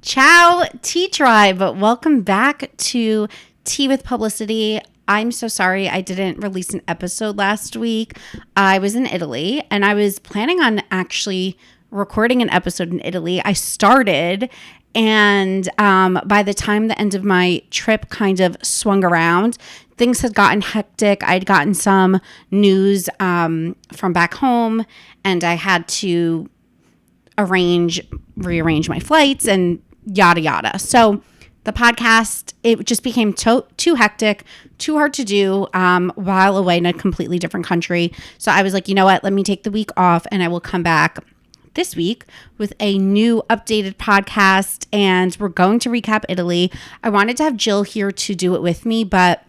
Ciao, Tea Tribe. Welcome back to Tea with Publicity. I'm so sorry I didn't release an episode last week. I was in Italy and I was planning on actually recording an episode in Italy. I started, and by the time the end of my trip kind of swung around, things had gotten hectic. I'd gotten some news from back home, and I had to rearrange my flights and yada yada. So the podcast, it just became too hectic, too hard to do while away in a completely different country. So I was like, you know what, let me take the week off and I will come back this week with a new updated podcast, and we're going to recap Italy. I wanted to have Jill here to do it with me, but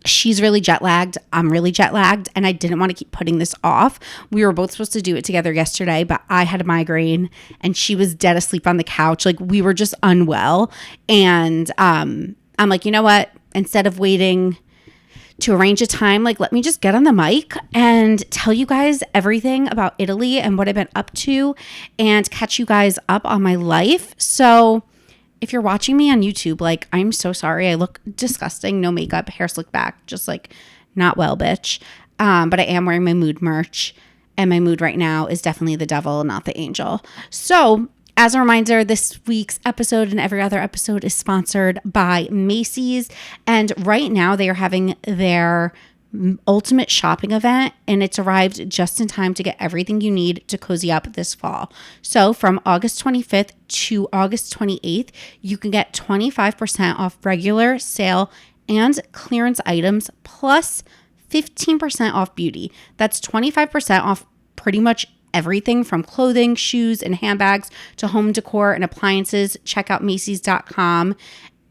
she's really jet lagged. I'm really jet lagged, and I didn't want to keep putting this off. We were both supposed to do it together yesterday, but I had a migraine and she was dead asleep on the couch. Like, we were just unwell. And I'm like, you know what? Instead of waiting to arrange a time, like, let me just get on the mic and tell you guys everything about Italy and what I've been up to and catch you guys up on my life. So if you're watching me on YouTube, like, I'm so sorry. I look disgusting. No makeup, hair slicked back, just like not well, bitch. But I am wearing my mood merch, and my mood right now is definitely the devil, not the angel. So as a reminder, this week's episode and every other episode is sponsored by Macy's. And right now they are having their ultimate shopping event, and it's arrived just in time to get everything you need to cozy up this fall. So from August 25th to August 28th, you can get 25% off regular, sale, and clearance items, plus 15% off beauty. That's 25% off pretty much everything from clothing, shoes, and handbags to home decor and appliances. Check out Macys.com.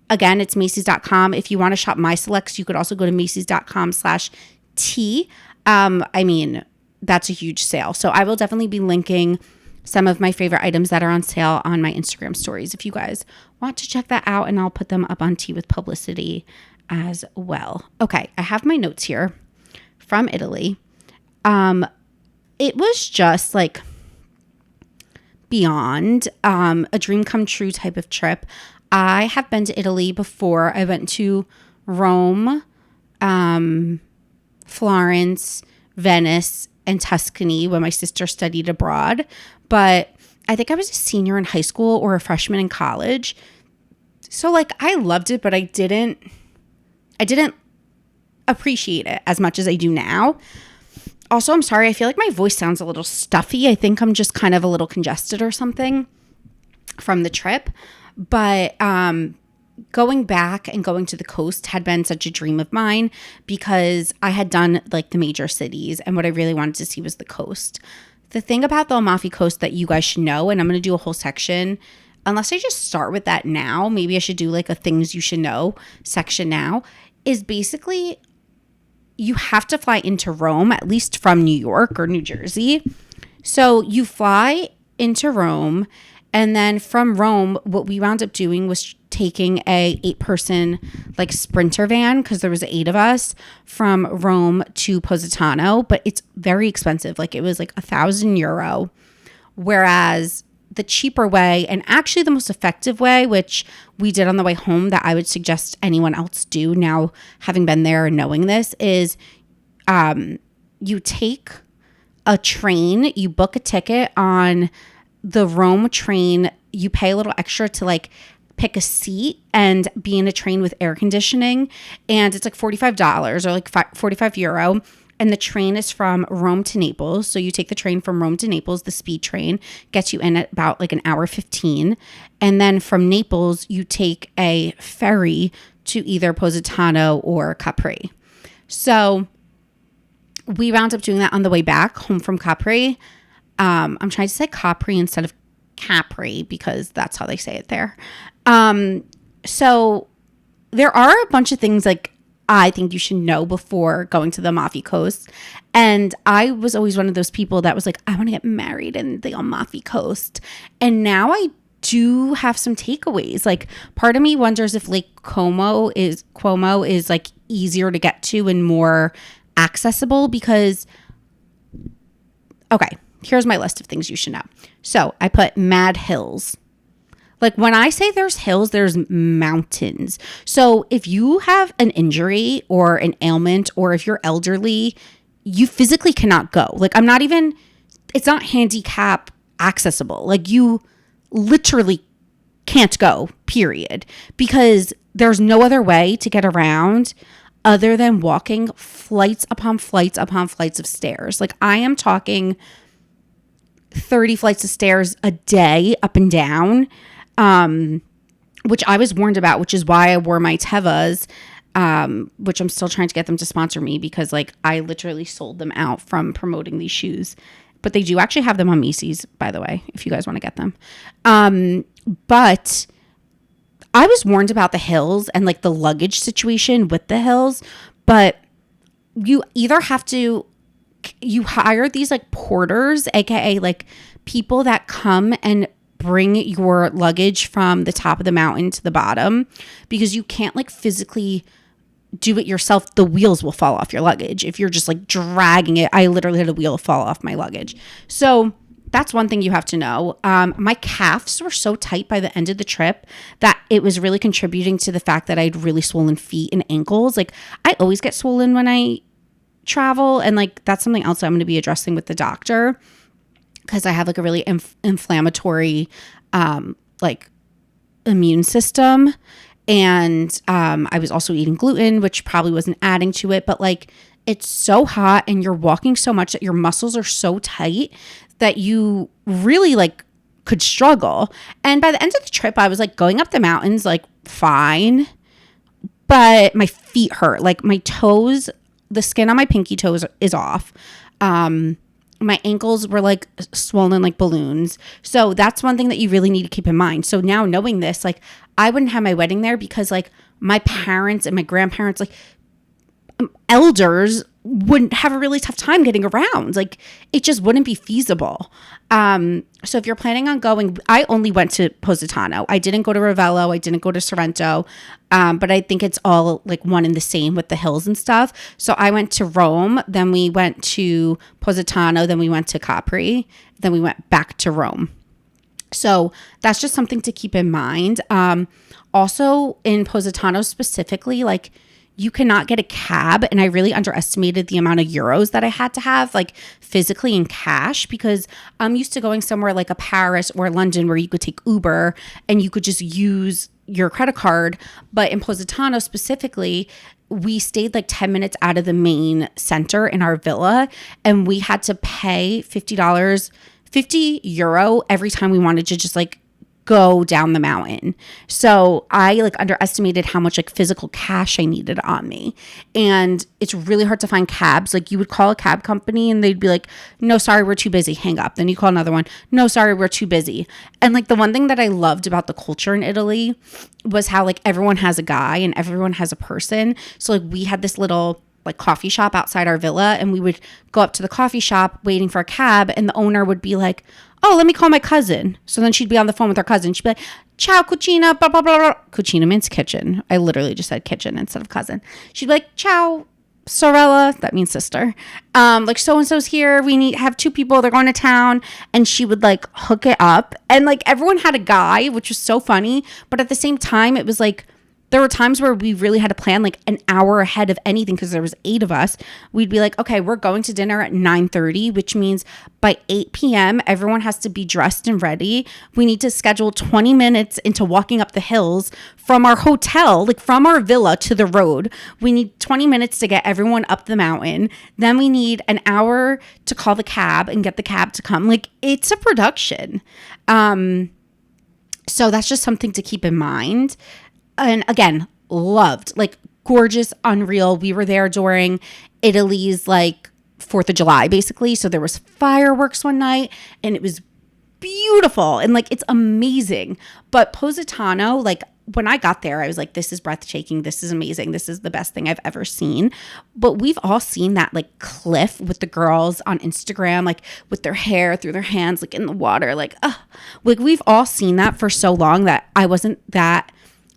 Again, it's Macys.com. If you want to shop my selects, you could also go to Macys.com/T. I mean, that's a huge sale. So I will definitely be linking some of my favorite items that are on sale on my Instagram stories if you guys want to check that out, and I'll put them up on Tea with Publicity as well. Okay, I have my notes here from Italy. It was just like beyond a dream come true type of trip. I have been to Italy before. I went to Rome, Florence, Venice, and Tuscany when my sister studied abroad. But I think I was a senior in high school or a freshman in college. So like, I loved it, but I didn't appreciate it as much as I do now. Also, I'm sorry, I feel like my voice sounds a little stuffy. I think I'm just kind of a little congested or something from the trip. But going back and going to the coast had been such a dream of mine because I had done like the major cities, and what I really wanted to see was the coast. The thing about the Amalfi Coast that you guys should know, and I'm going to do a whole section, unless I just start with that now, maybe I should do like a things you should know section now, is basically you have to fly into Rome, at least from New York or New Jersey. So you fly into Rome, and then from Rome, what we wound up doing was taking a 8-person like sprinter van, because there was 8 of us, from Rome to Positano, but it's very expensive. Like, it was like €1,000. Whereas the cheaper way, and actually the most effective way, which we did on the way home that I would suggest anyone else do now, having been there and knowing this, is you take a train, you book a ticket on the Rome train, you pay a little extra to like pick a seat and be in a train with air conditioning, and it's like $45 or like €45. And the train is from Rome to Naples. So you take the train from Rome to Naples, the speed train gets you in at about like an hour 15. And then from Naples, you take a ferry to either Positano or Capri. So we wound up doing that on the way back home from Capri. I'm trying to say Capri instead of Capri because that's how they say it there. So there are a bunch of things like I think you should know before going to the Amalfi Coast. And I was always one of those people that was like, I want to get married in the Amalfi Coast. And now I do have some takeaways. Like, part of me wonders if Lake Como is like easier to get to and more accessible because, okay, here's my list of things you should know. So I put Mad Hills, Like when I say there's hills, there's mountains. So if you have an injury or an ailment, or if you're elderly, you physically cannot go. Like it's not handicap accessible. Like you literally can't go, period. Because there's no other way to get around other than walking flights upon flights upon flights of stairs. Like I am talking 30 flights of stairs a day up and down, which I was warned about, which is why I wore my Tevas, which I'm still trying to get them to sponsor me because like I literally sold them out from promoting these shoes. But they do actually have them on Macy's, by the way, if you guys want to get them. But I was warned about the hills and like the luggage situation with the hills, but you either have to, you hire these like porters, aka like people that come and bring your luggage from the top of the mountain to the bottom, because you can't like physically do it yourself. The wheels will fall off your luggage if you're just like dragging it. I literally had a wheel fall off my luggage. So that's one thing you have to know. My calves were so tight by the end of the trip that it was really contributing to the fact that I had really swollen feet and ankles. Like I always get swollen when I travel, and like that's something else I'm going to be addressing with the doctor, because I have like a really inflammatory like immune system. And I was also eating gluten, which probably wasn't adding to it, but like it's so hot and you're walking so much that your muscles are so tight that you really like could struggle. And by the end of the trip, I was like going up the mountains like fine, but my feet hurt. Like my toes, the skin on my pinky toes is off. My ankles were like swollen like balloons. So that's one thing that you really need to keep in mind. So now knowing this, like I wouldn't have my wedding there because like my parents and my grandparents, like elders, wouldn't have a really tough time getting around. Like it just wouldn't be feasible. So if you're planning on going, I only went to Positano. I didn't go to Ravello. I didn't go to Sorrento. But I think it's all like one and the same with the hills and stuff. So I went to Rome, then we went to Positano, then we went to Capri, then we went back to Rome. So that's just something to keep in mind. Also in Positano specifically, like you cannot get a cab. And I really underestimated the amount of euros that I had to have like physically in cash, because I'm used to going somewhere like a Paris or London where you could take Uber and you could just use your credit card. But in Positano specifically, we stayed like 10 minutes out of the main center in our villa, and we had to pay €50 every time we wanted to just like go down the mountain. So I like underestimated how much like physical cash I needed on me. And it's really hard to find cabs. Like you would call a cab company and they'd be like, no, sorry, we're too busy. Hang up. Then you call another one. No, sorry, we're too busy. And like the one thing that I loved about the culture in Italy was how like everyone has a guy and everyone has a person. So like we had this little like coffee shop outside our villa, and we would go up to the coffee shop waiting for a cab, and the owner would be like, oh, let me call my cousin. So then she'd be on the phone with her cousin. She'd be like, ciao, cucina, blah, blah, blah, blah. Cucina means kitchen. I literally just said kitchen instead of cousin. She'd be like, ciao, sorella. That means sister. Like so-and-so's here. We have two people. They're going to town. And she would like hook it up. And like everyone had a guy, which was so funny. But at the same time, it was like, there were times where we really had to plan like an hour ahead of anything because there was 8 of us. We'd be like, okay, we're going to dinner at 9:30, which means by 8 p.m., everyone has to be dressed and ready. We need to schedule 20 minutes into walking up the hills from our hotel, like from our villa to the road. We need 20 minutes to get everyone up the mountain. Then we need an hour to call the cab and get the cab to come. Like it's a production. So that's just something to keep in mind. And again, loved, like gorgeous, unreal. We were there during Italy's like 4th of July, basically. So there was fireworks one night and it was beautiful and like it's amazing. But Positano, like when I got there, I was like, this is breathtaking. This is amazing. This is the best thing I've ever seen. But we've all seen that like cliff with the girls on Instagram, like with their hair through their hands, like in the water, like we've all seen that for so long that I wasn't that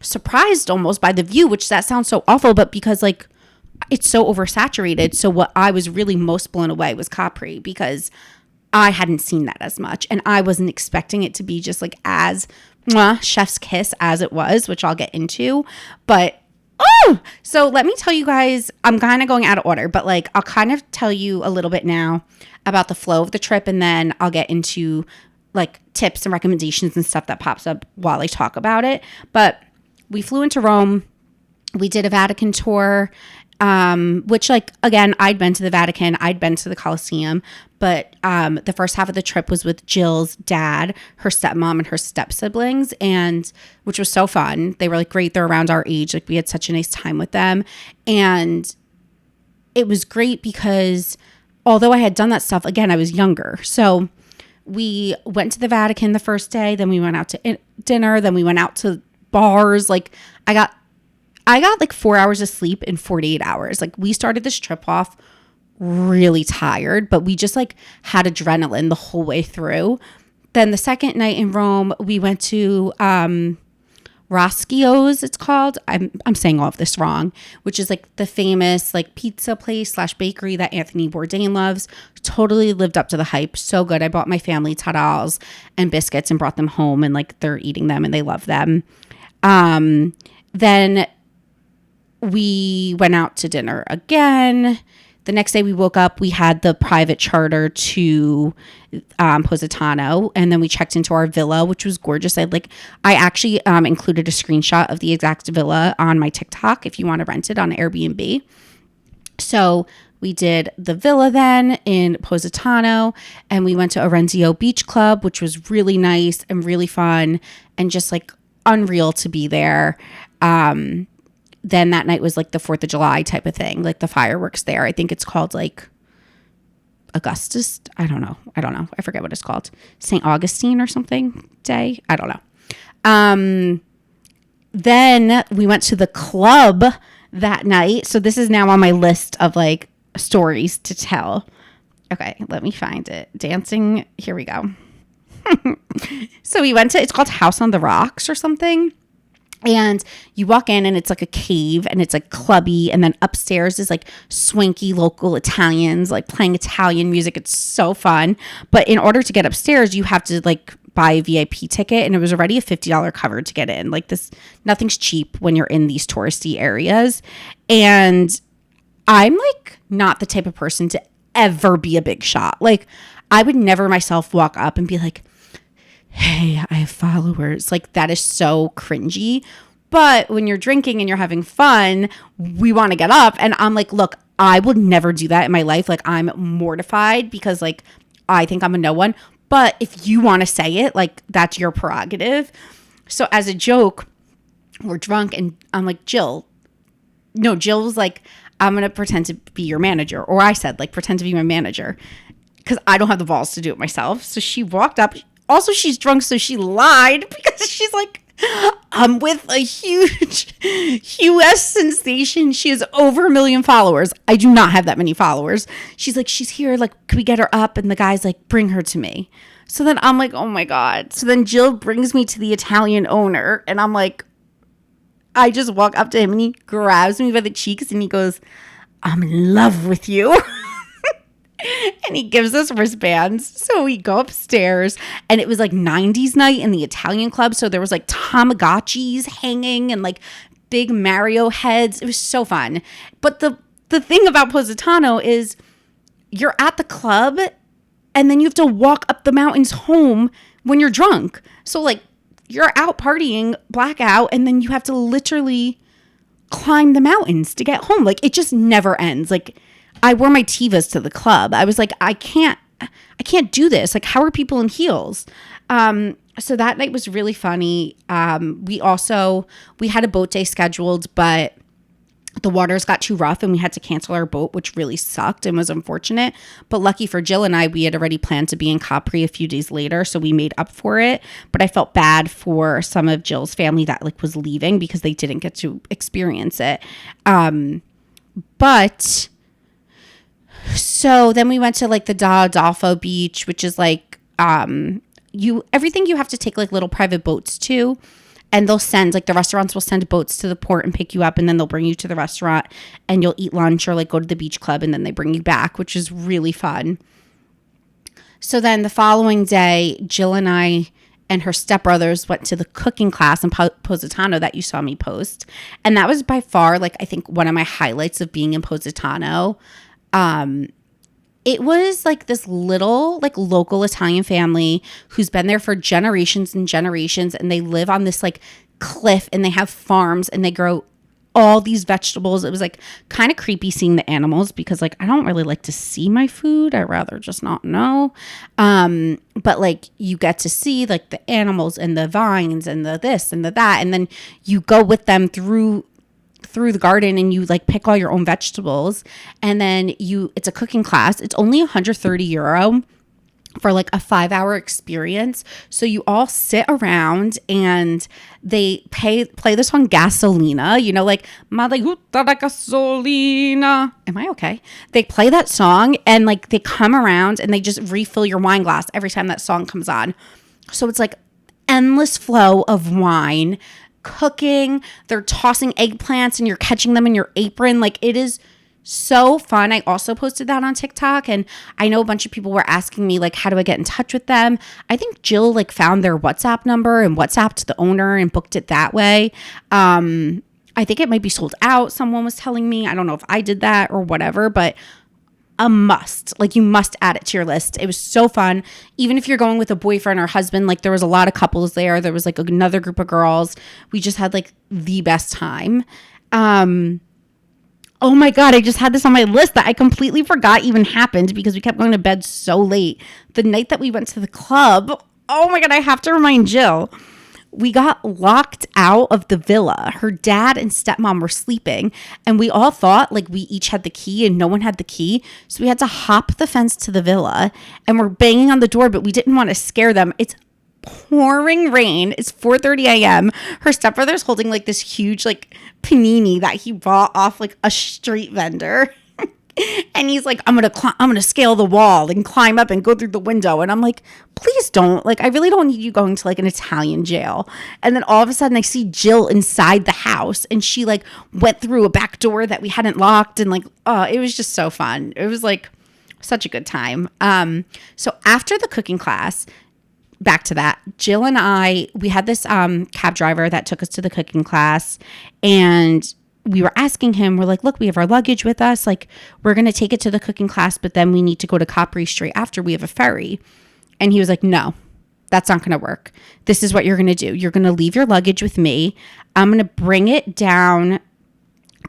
surprised almost by the view, which that sounds so awful, but because like it's so oversaturated. So what I was really most blown away was Capri, because I hadn't seen that as much and I wasn't expecting it to be just like as mwah, chef's kiss as it was, which I'll get into. But so let me tell you guys, I'm kind of going out of order, but like I'll kind of tell you a little bit now about the flow of the trip, and then I'll get into like tips and recommendations and stuff that pops up while I talk about it. But we flew into Rome. We did a Vatican tour, which, like, again, I'd been to the Vatican, I'd been to the Colosseum, but the first half of the trip was with Jill's dad, her stepmom, and her step siblings, and which was so fun. They were like great. They're around our age. Like, we had such a nice time with them, and it was great because although I had done that stuff, again, I was younger. So we went to the Vatican the first day, then we went out to dinner, then we went out to bars. Like, I got like 4 hours of sleep in 48 hours. Like, we started this trip off really tired, but we just like had adrenaline the whole way through. Then the second night in Rome, we went to Roscio's, it's called. I'm saying all of this wrong, which is like the famous like pizza place / bakery that Anthony Bourdain loves. Totally lived up to the hype. So good. I bought my family tartals and biscuits and brought them home, and like they're eating them and they love them. Then we went out to dinner again. The next day we woke up, we had the private charter to Positano, and then we checked into our villa, which was gorgeous. I actually included a screenshot of the exact villa on my TikTok if you want to rent it on Airbnb. So we did the villa then in Positano, and we went to Orenzo Beach Club, which was really nice and really fun and just like unreal to be there. Then that night was like the 4th of July type of thing, like the fireworks there. I think it's called like Augustus. I don't know. I forget what it's called. St. Augustine or something day. I don't know. Then we went to the club that night. So this is now on my list of like stories to tell. Okay, let me find it. Dancing. Here we go. So we went to, it's called House on the Rocks or something. And you walk in and it's like a cave and it's like clubby. And then upstairs is like swanky local Italians like playing Italian music. It's so fun. But in order to get upstairs, you have to like buy a VIP ticket. And it was already a $50 cover to get in. Like this, nothing's cheap when you're in these touristy areas. And I'm like not the type of person to ever be a big shot. Like I would never myself walk up and be like, hey, I have followers. Like that is so cringy. But when you're drinking and you're having fun, we want to get up. And I'm like, look, I would never do that in my life. Like I'm mortified because like I think I'm a no one. But if you want to say it, like that's your prerogative. So as a joke, we're drunk and I'm like, Jill was like, I'm going to pretend to be your manager. Or I said like, pretend to be my manager because I don't have the balls to do it myself. So she walked up. Also, she's drunk, so she lied because she's like, I'm with a huge US sensation. She has over 1 million followers. I do not have that many followers. She's like, she's here. Like, can we get her up? And the guy's like, bring her to me. So then I'm like, oh my God. So then Jill brings me to the Italian owner. And I'm like, I just walk up to him and he grabs me by the cheeks and he goes, I'm in love with you. And he gives us wristbands. So we go upstairs and it was like 90s night in the Italian club. So there was like Tamagotchis hanging and like big Mario heads. It was so fun. But the thing about Positano is you're at the club and then you have to walk up the mountains home when you're drunk. So like you're out partying, blackout, and then you have to literally climb the mountains to get home. Like it just never ends. Like I wore my Tevas to the club. I was like, I can't do this. Like, how are people in heels? So that night was really funny. We had a boat day scheduled, but the waters got too rough and we had to cancel our boat, which really sucked and was unfortunate. But lucky for Jill and I, we had already planned to be in Capri a few days later, so we made up for it. But I felt bad for some of Jill's family that like was leaving because they didn't get to experience it. But so then we went to like the D'Adolfo Beach, which is like everything you have to take like little private boats to, and they'll send like the restaurants will send boats to the port and pick you up, and then they'll bring you to the restaurant and you'll eat lunch or like go to the beach club and then they bring you back, which is really fun. So then the following day, Jill and I and her stepbrothers went to the cooking class in Positano that you saw me post. And that was by far, like, I think one of my highlights of being in Positano. It was like this little, like, local Italian family who's been there for generations and generations. And they live on this, like, cliff, and they have farms, and they grow all these vegetables. It was, like, kind of creepy seeing the animals because, like, I don't really like to see my food. I'd rather just not know. But, like, you get to see, like, the animals and the vines and the this and the that. And then you go with them through the garden, and you, like, pick all your own vegetables, and then it's a cooking class. It's only €130 for, like, a 5-hour experience. So you all sit around and they play the song Gasolina, you know, like Madre Gutta la Gasolina. Am I okay? They play that song, and, like, they come around and they just refill your wine glass every time that song comes on. So it's like endless flow of wine, cooking. They're tossing eggplants and you're catching them in your apron. Like, it is so fun. I also posted that on TikTok, and I know a bunch of people were asking me, like, how do I get in touch with them? I think Jill, like, found their WhatsApp number and WhatsApped the owner and booked it that way. I think it might be sold out, someone was telling me. I don't know if I did that or whatever, but a must. Like, you must add it to your list. It was so fun. Even if you're going with a boyfriend or husband, like, there was a lot of couples there. There was, like, another group of girls. We just had, like, the best time. Oh my God, I just had this on my list that I completely forgot even happened because we kept going to bed so late. The night that we went to the club, oh my God, I have to remind Jill. We got locked out of the villa. Her dad and stepmom were sleeping, and we all thought, like, we each had the key and no one had the key. So we had to hop the fence to the villa, and we're banging on the door, but we didn't want to scare them. It's pouring rain. It's 4:30 a.m. Her stepbrother's holding, like, this huge, like, panini that he bought off, like, a street vendor. And he's like, I'm gonna scale the wall and climb up and go through the window. And I'm like, please don't. Like, I really don't need you going to, like, an Italian jail. And then all of a sudden I see Jill inside the house, and she, like, went through a back door that we hadn't locked. And, like, oh, it was just so fun. It was, like, such a good time. So after the cooking class, back to that, Jill and we had this cab driver that took us to the cooking class, and we were asking him, we're like, look, we have our luggage with us. Like, we're going to take it to the cooking class, but then we need to go to Capri straight after. We have a ferry. And he was like, no, that's not going to work. This is what you're going to do. You're going to leave your luggage with me. I'm going to bring it down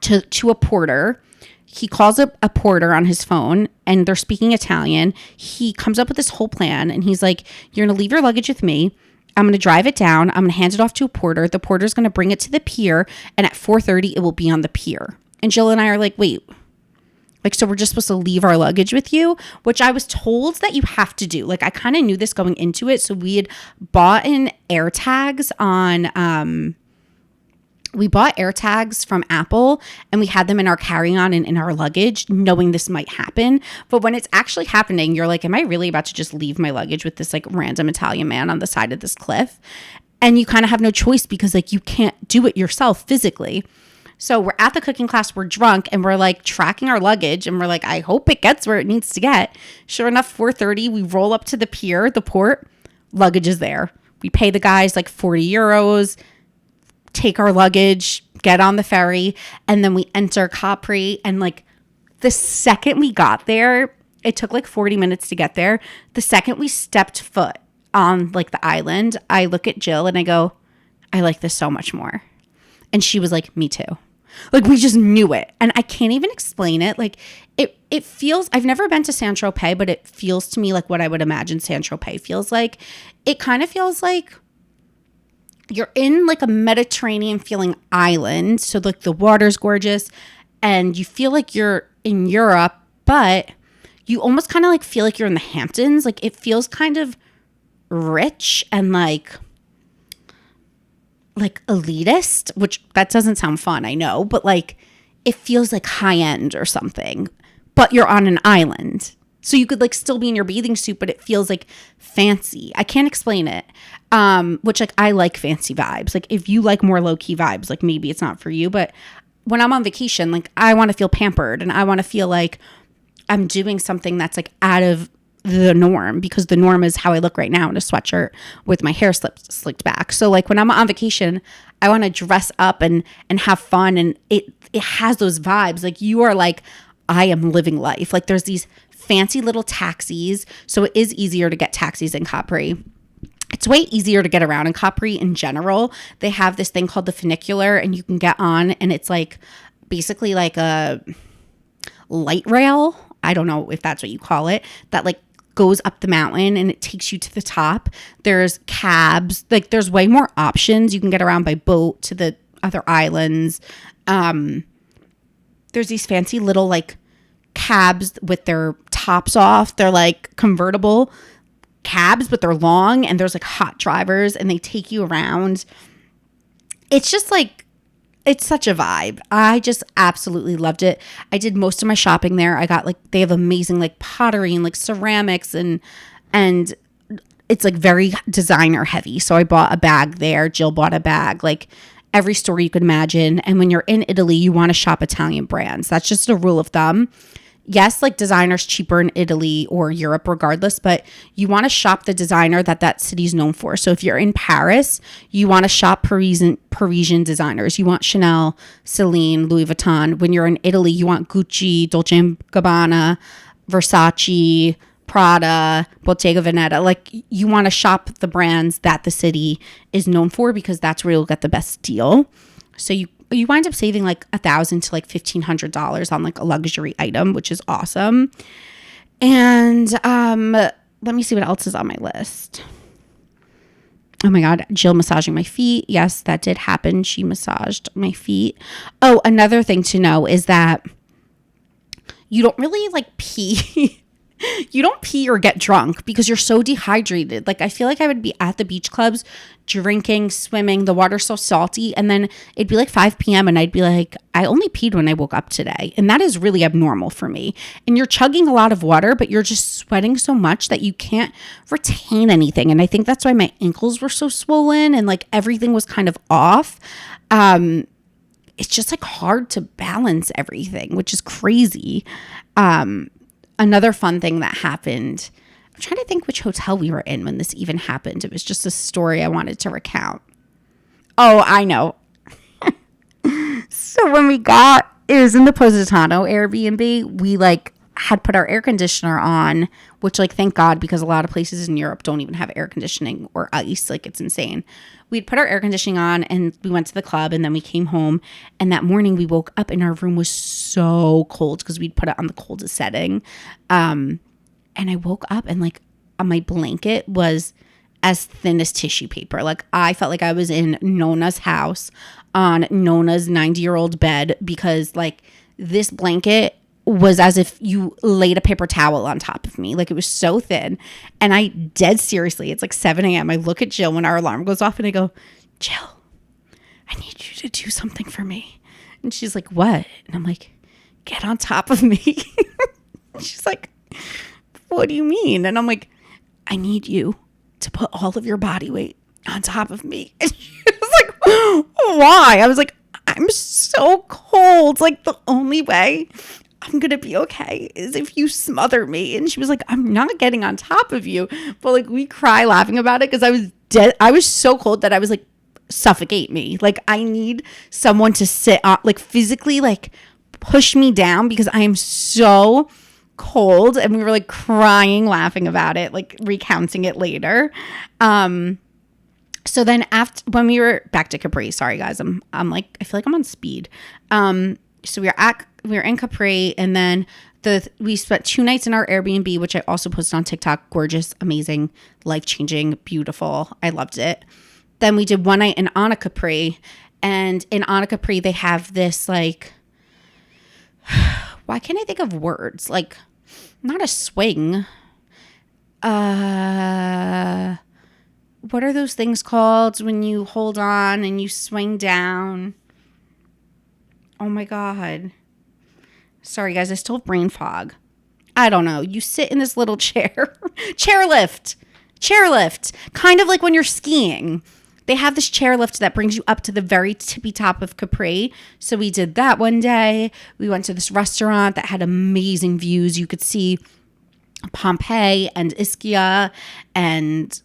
to a porter. He calls up a porter on his phone, and they're speaking Italian. He comes up with this whole plan, and he's like, you're going to leave your luggage with me. I'm going to drive it down. I'm going to hand it off to a porter. The porter's going to bring it to the pier, and at 4:30, it will be on the pier. And Jill and I are like, wait, like, so we're just supposed to leave our luggage with you? Which I was told that you have to do. Like, I kind of knew this going into it. So we had bought in air tags on, we bought air tags from Apple, and we had them in our carry-on and in our luggage, knowing this might happen. But when it's actually happening, you're like, am I really about to just leave my luggage with this, like, random Italian man on the side of this cliff? And you kind of have no choice because, like, you can't do it yourself physically. So we're at the cooking class, we're drunk, and we're, like, tracking our luggage, and we're like, I hope it gets where it needs to get. Sure enough, 4:30, we roll up to the pier, the port, luggage is there. We pay the guys, like, €40, take our luggage, get on the ferry, and then we enter Capri. And, like, the second we got there, it took like 40 minutes to get there. The second we stepped foot on, like, the island, I look at Jill and I go, I like this so much more. And she was like, me too. Like, we just knew it. And I can't even explain it. Like, it feels, I've never been to Saint-Tropez, but it feels to me like what I would imagine Saint-Tropez feels like. It kind of feels like you're in, like, a Mediterranean feeling island. So, like, the water's gorgeous and you feel like you're in Europe, but you almost kind of, like, feel like you're in the Hamptons. Like, it feels kind of rich and, like elitist, which that doesn't sound fun, I know, but, like, it feels like high end or something, but you're on an island. So you could, like, still be in your bathing suit, but it feels, like, fancy. I can't explain it. Which, like, I like fancy vibes. Like, if you like more low-key vibes, like, maybe it's not for you. But when I'm on vacation, like, I want to feel pampered, and I want to feel like I'm doing something that's, like, out of the norm, because the norm is how I look right now in a sweatshirt with my hair slicked back. So like when I'm on vacation, I want to dress up and have fun, and it has those vibes. Like you are like, I am living life. Like there's these fancy little taxis, so it is easier to get taxis in Capri. It's way easier to get around in Capri in general. They have this thing called the funicular, and you can get on, and it's like basically like a light rail. I don't know if that's what you call it, that like goes up the mountain and it takes you to the top. There's cabs, like there's way more options. You can get around by boat to the other islands. There's these fancy little like cabs with their tops off. They're like convertible cabs, but they're long, and there's like hot drivers, and they take you around. It's just like, it's such a vibe. I just absolutely loved it. I did most of my shopping there. I got like, they have amazing like pottery and like ceramics, and it's like very designer heavy. So I bought a bag there. Jill bought a bag, like every store you could imagine. And when you're in Italy, you want to shop Italian brands. That's just a rule of thumb. Yes, like designer's cheaper in Italy or Europe regardless, but you want to shop the designer that city's known for. So if you're in Paris, you want to shop Parisian designers. You want Chanel, Celine, Louis Vuitton. When you're in Italy, you want Gucci, Dolce & Gabbana, Versace, Prada, Bottega Veneta. Like you want to shop the brands that the city is known for, because that's where you'll get the best deal. So you wind up saving like $1,000 to like $1,500 on like a luxury item, which is awesome. And let me see what else is on my list. Oh my God, Jill massaging my feet. Yes, that did happen. She massaged my feet. Oh, another thing to know is that you don't really like pee. You don't pee or get drunk because you're so dehydrated. Like I feel like I would be at the beach clubs drinking, swimming, the water's so salty, and then it'd be like 5 p.m. and I'd be like, I only peed when I woke up today. And that is really abnormal for me. And you're chugging a lot of water, but you're just sweating so much that you can't retain anything. And I think that's why my ankles were so swollen and like everything was kind of off. It's just like hard to balance everything, which is crazy. Another fun thing that happened, I'm trying to think which hotel we were in when this even happened. It was just a story I wanted to recount. Oh, I know. So when it was in the Positano Airbnb, we like had put our air conditioner on, which like, thank God, because a lot of places in Europe don't even have air conditioning or ice. Like it's insane. We'd put our air conditioning on and we went to the club, and then we came home, and that morning we woke up and our room was so cold because we'd put it on the coldest setting. And I woke up and like my blanket was as thin as tissue paper. Like I felt like I was in Nona's house on Nona's 90-year-old bed, because like this blanket was as if you laid a paper towel on top of me. Like it was so thin. And I dead seriously, it's like 7 a.m. I look at Jill when our alarm goes off and I go, Jill, I need you to do something for me. And she's like, what? And I'm like, get on top of me. She's like, what do you mean? And I'm like, I need you to put all of your body weight on top of me. And she was like, why? I was like, I'm so cold. Like the only way I'm going to be okay is if you smother me. And she was like, I'm not getting on top of you. But like we cry laughing about it because I was dead. I was so cold that I was like, suffocate me. Like I need someone to sit on, like physically like push me down because I am so cold. And we were like crying, laughing about it, like recounting it later. So then when we were back to Capri, sorry guys, I'm like, I feel like I'm on speed. So we were in Capri, and then we spent 2 nights in our Airbnb, which I also posted on TikTok. Gorgeous, amazing, life-changing, beautiful. I loved it. Then we did 1 night in Anna Capri, and in Anna Capri, they have this like, why can't I think of words? Like, not a swing. What are those things called when you hold on and you swing down? Oh my God. Sorry guys, I still have brain fog. I don't know. You sit in this little chair. Chairlift. Kind of like when you're skiing. They have this chairlift that brings you up to the very tippy top of Capri. So we did that one day. We went to this restaurant that had amazing views. You could see Pompeii and Ischia and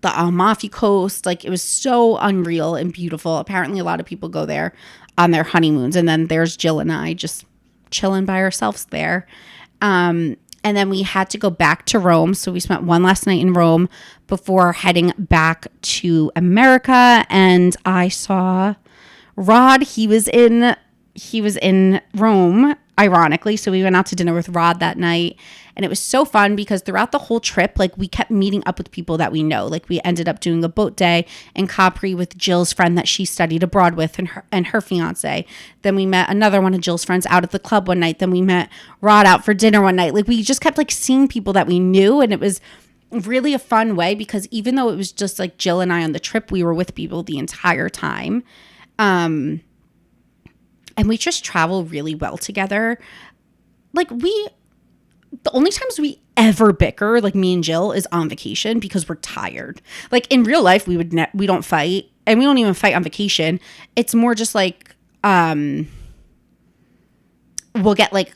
the Amalfi Coast. Like, it was so unreal and beautiful. Apparently a lot of people go there on their honeymoons. And then there's Jill and I just chilling by ourselves there. And then we had to go back to Rome. So we spent one last night in Rome before heading back to America. And I saw Rod. He was in Rome, ironically. So we went out to dinner with Rod that night. And it was so fun because throughout the whole trip, like, we kept meeting up with people that we know. Like, we ended up doing a boat day in Capri with Jill's friend that she studied abroad with and her fiance. Then we met another one of Jill's friends out at the club one night. Then we met Rod out for dinner one night. Like, we just kept like seeing people that we knew. And it was really a fun way because even though it was just like Jill and I on the trip, we were with people the entire time. And we just travel really well together. Like, the only times we ever bicker, like me and Jill, is on vacation because we're tired. Like, in real life, we don't fight, and we don't even fight on vacation. It's more just like, we'll get like,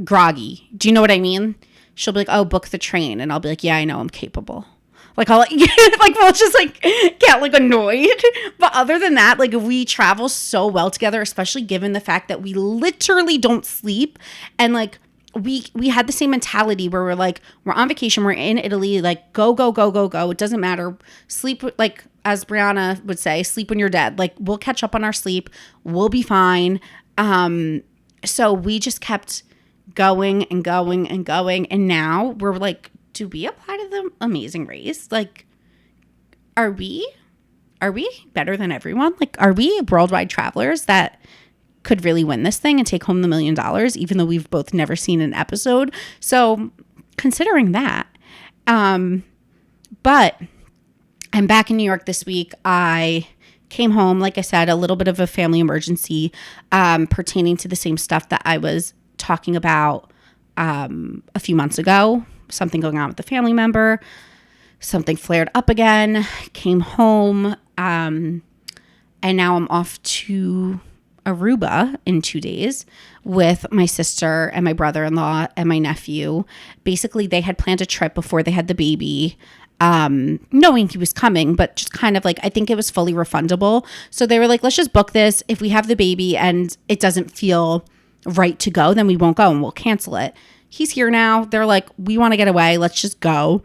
groggy. Do you know what I mean? She'll be like, oh, book the train. And I'll be like, yeah, I know, I'm capable. Like, I'll like we'll just like get like annoyed. But other than that, like, we travel so well together, especially given the fact that we literally don't sleep. And like, we had the same mentality where we're like, we're on vacation, we're in Italy, like, go. It doesn't matter. Sleep, like, as Brianna would say, sleep when you're dead. Like, we'll catch up on our sleep. We'll be fine. So we just kept going and going and going. And now we're like, do we apply to the Amazing Race? Like, are we better than everyone? Like, are we worldwide travelers that could really win this thing and take home the $1 million, even though we've both never seen an episode? So considering that, but I'm back in New York this week. I came home, like I said, a little bit of a family emergency, pertaining to the same stuff that I was talking about, a few months ago. Something going on with a family member, something flared up again, came home, and now I'm off to Aruba in 2 days with my sister and my brother-in-law and my nephew. Basically, they had planned a trip before they had the baby, knowing he was coming, but just kind of like, I think it was fully refundable. So they were like, let's just book this. If we have the baby and it doesn't feel right to go, then we won't go and we'll cancel it. He's here now. They're like, we want to get away. Let's just go.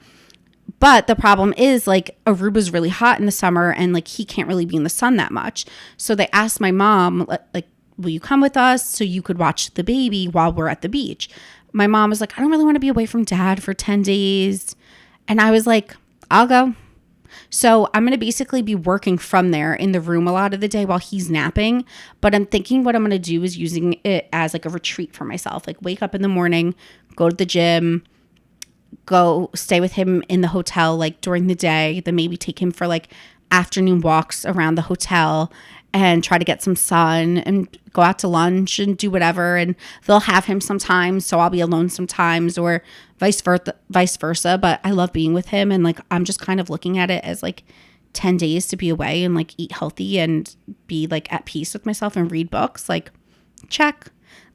But the problem is, like, Aruba's really hot in the summer and like he can't really be in the sun that much. So they asked my mom, like, will you come with us so you could watch the baby while we're at the beach? My mom was like, I don't really want to be away from dad for 10 days. And I was like, I'll go. So I'm going to basically be working from there in the room a lot of the day while he's napping. But I'm thinking what I'm going to do is using it as like a retreat for myself. Like, wake up in the morning, go to the gym, go stay with him in the hotel like during the day, then maybe take him for like afternoon walks around the hotel and try to get some sun and go out to lunch and do whatever. And they'll have him sometimes, so I'll be alone sometimes, or vice versa. But I love being with him, and like, I'm just kind of looking at it as like 10 days to be away and like eat healthy and be like at peace with myself and read books. Like, check.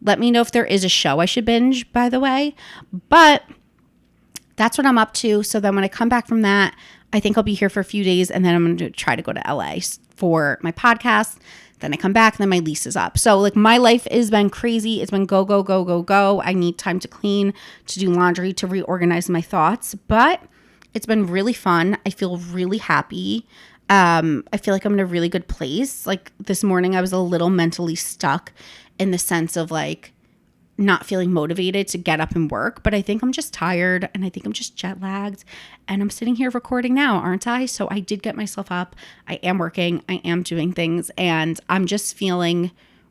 Let me know if there is a show I should binge, by the way. But that's what I'm up to. So then when I come back from that, I think I'll be here for a few days, and then I'm going to try to go to LA for my podcast. Then I come back, and then my lease is up. So like, my life has been crazy. It's been go. I need time to clean, to do laundry, to reorganize my thoughts. But it's been really fun. I feel really happy. I feel like I'm in a really good place. Like, this morning I was a little mentally stuck in the sense of like not feeling motivated to get up and work, but I think I'm just tired, and I think I'm just jet lagged, and I'm sitting here recording now, aren't I? So I did get myself up. I am working, I am doing things, and I'm just feeling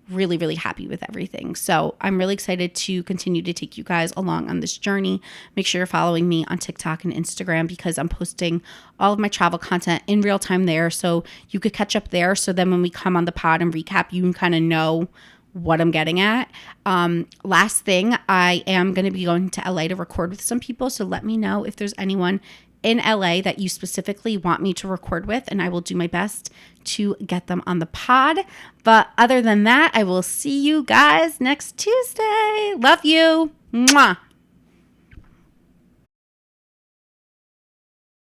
really, really happy with everything. So I'm really excited to continue to take you guys along on this journey. Make sure you're following me on TikTok and Instagram, because I'm posting all of my travel content in real time there. So you could catch up there. So then when we come on the pod and recap, you can kind of know what I'm getting at. Last thing, I am going to be going to LA to record with some people. So let me know if there's anyone in LA that you specifically want me to record with, and I will do my best to get them on the pod. But other than that, I will see you guys next Tuesday. Love you. Mwah.